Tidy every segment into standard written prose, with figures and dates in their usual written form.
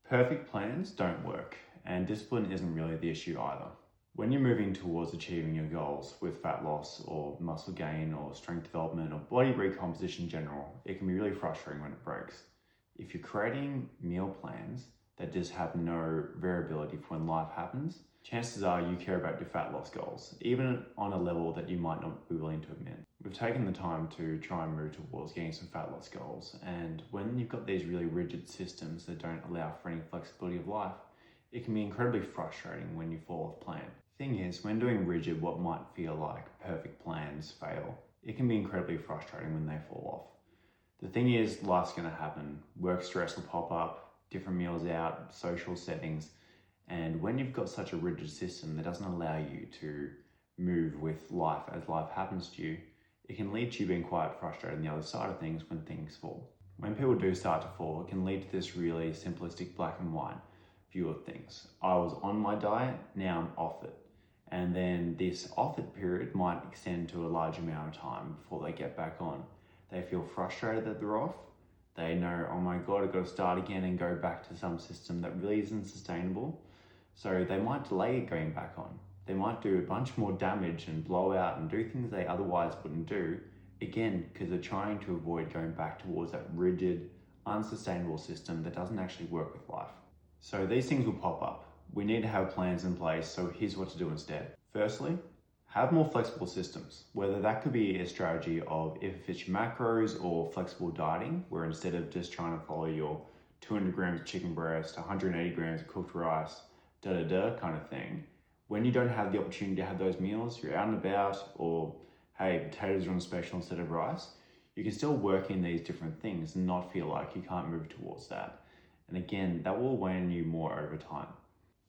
Perfect plans don't work, and discipline isn't really the issue either. When you're moving towards achieving your goals with fat loss or muscle gain or strength development or body recomposition in general, it can be really frustrating when it breaks. If you're creating meal plans that just have no variability for when life happens, chances are you care about your fat loss goals, even on a level that you might not be willing to admit. We've taken the time to try and move towards getting some fat loss goals, and when you've got these really rigid systems that don't allow for any flexibility of life, it can be incredibly frustrating when you fall off plan. Thing is, when doing rigid, what might feel like perfect plans fail, it can be incredibly frustrating when they fall off. The thing is, life's going to happen. Work stress will pop up, different meals out, social settings, and when you've got such a rigid system that doesn't allow you to move with life as life happens to you, it can lead to you being quite frustrated on the other side of things when things fall. When people do start to fall, it can lead to this really simplistic black and white view of things. I was on my diet, now I'm off it. And then this off it period might extend to a large amount of time before they get back on. They feel frustrated that they're off. They know, oh my God, I've got to start again and go back to some system that really isn't sustainable. So they might delay going back on. They might do a bunch more damage and blow out and do things they otherwise wouldn't do, again, because they're trying to avoid going back towards that rigid, unsustainable system that doesn't actually work with life. So these things will pop up. We need to have plans in place, so here's what to do instead. Firstly, have more flexible systems, whether that could be a strategy of if it fits your macros or flexible dieting, where instead of just trying to follow your 200 grams of chicken breast, 180 grams of cooked rice, kind of thing, when you don't have the opportunity to have those meals, you're out and about, or hey, potatoes are on special instead of rice, you can still work in these different things and not feel like you can't move towards that. And again, that will weigh on you more over time.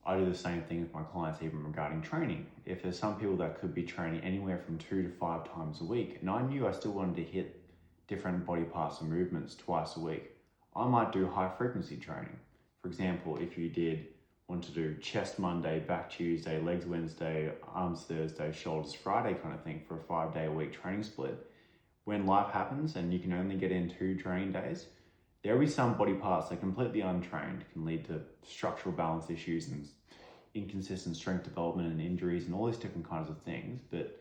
I do the same thing with my clients even regarding training. If there's some people that could be training anywhere from 2 to 5 times a week, and I knew I still wanted to hit different body parts and movements twice a week, I might do high frequency training. For example, if you did want to do chest Monday, back Tuesday, legs Wednesday, arms Thursday, shoulders Friday kind of thing for a 5-day-a-week training split, when life happens and you can only get in 2 training days, there will be some body parts that completely untrained can lead to structural balance issues and inconsistent strength development and injuries and all these different kinds of things. But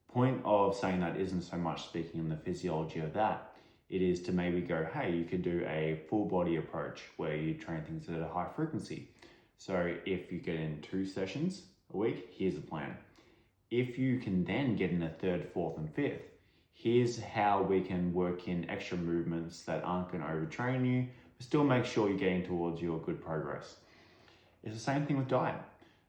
point of saying that isn't so much speaking on the physiology of that. It is to maybe go, hey, you could do a full body approach where you train things at a high frequency. So if you get in 2 sessions a week, here's a plan. If you can then get in a 3rd, 4th, and 5th, here's how we can work in extra movements that aren't going to overtrain you, but still make sure you're getting towards your good progress. It's the same thing with diet.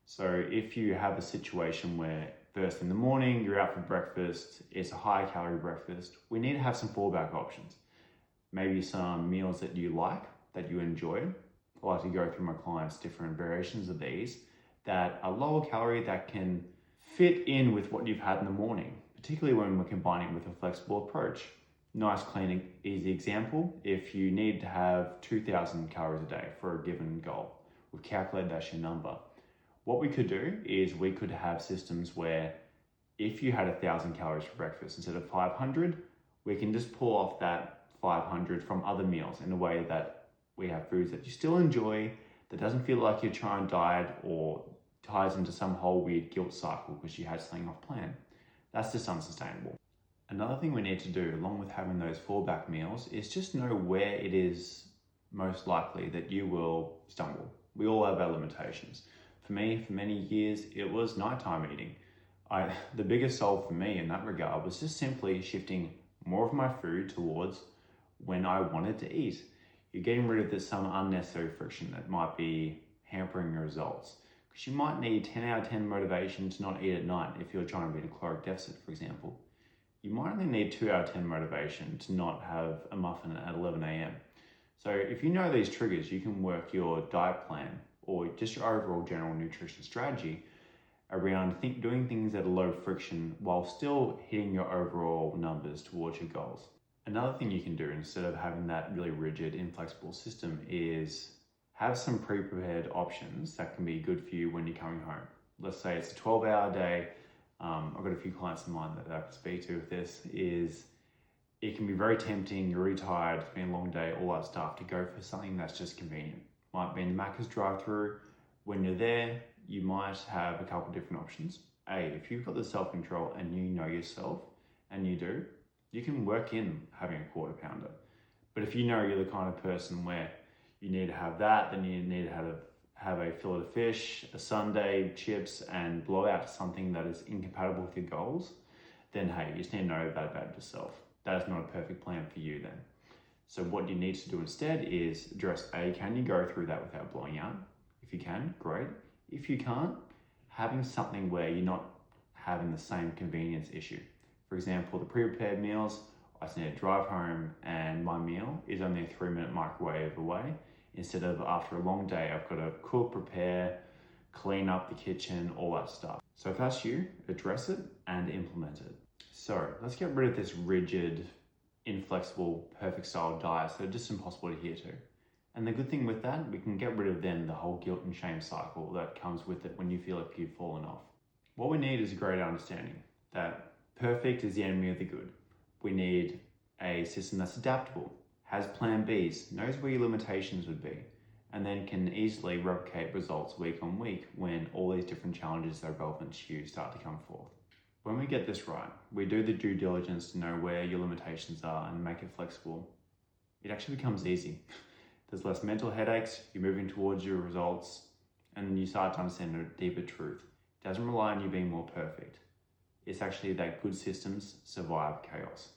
So if you have a situation where first in the morning, you're out for breakfast, it's a high calorie breakfast, we need to have some fallback options. Maybe some meals that you like, that you enjoy. I like to go through my clients' different variations of these that are lower calorie that can fit in with what you've had in the morning, particularly when we're combining it with a flexible approach. Nice, clean, easy example. If you need to have 2,000 calories a day for a given goal, we've calculated that's your number. What we could do is we could have systems where if you had 1,000 calories for breakfast instead of 500, we can just pull off that 500 from other meals in a way that we have foods that you still enjoy, that doesn't feel like you're trying to diet or ties into some whole weird guilt cycle because you had something off plan. That's just unsustainable. Another thing we need to do, along with having those fallback meals, is just know where it is most likely that you will stumble. We all have our limitations. For me, for many years, it was nighttime eating. The biggest solve for me in that regard was just simply shifting more of my food towards when I wanted to eat. You're getting rid of some unnecessary friction that might be hampering your results. Because you might need 10 out of 10 motivation to not eat at night if you're trying to beat a caloric deficit, for example. You might only need 2 out of 10 motivation to not have a muffin at 11 a.m. So if you know these triggers, you can work your diet plan or just your overall general nutrition strategy around doing things at a low friction while still hitting your overall numbers towards your goals. Another thing you can do instead of having that really rigid, inflexible system is have some pre-prepared options that can be good for you when you're coming home. Let's say it's a 12-hour day. I've got a few clients in mind that I can speak to with this. It can be very tempting, you're really tired, it's been a long day, all that stuff, to go for something that's just convenient. Might be in the Macca's drive-through. When you're there, you might have a couple different options. If you've got the self-control and you know yourself, and you do, you can work in having a quarter pounder. But if you know you're the kind of person where you need to have that, then you need to have a fillet of fish, a sundae, chips, and blow out something that is incompatible with your goals, then hey, you just need to know that about yourself. That is not a perfect plan for you then. So what you need to do instead is address can you go through that without blowing out? If you can, great. If you can't, having something where you're not having the same convenience issue. For example, the pre-prepared meals, I just need to drive home and my meal is only a 3-minute microwave away. Instead of after a long day, I've got to cook, prepare, clean up the kitchen, all that stuff. So if that's you, address it and implement it. So let's get rid of this rigid, inflexible, perfect style diets that are just impossible to adhere to. And the good thing with that, we can get rid of then the whole guilt and shame cycle that comes with it when you feel like you've fallen off. What we need is a greater understanding that perfect is the enemy of the good. We need a system that's adaptable, has plan Bs, knows where your limitations would be, and then can easily replicate results week on week when all these different challenges that are relevant to you start to come forth. When we get this right, we do the due diligence to know where your limitations are and make it flexible, it actually becomes easy. There's less mental headaches, you're moving towards your results, and you start to understand a deeper truth. It doesn't rely on you being more perfect. It's actually that good systems survive chaos.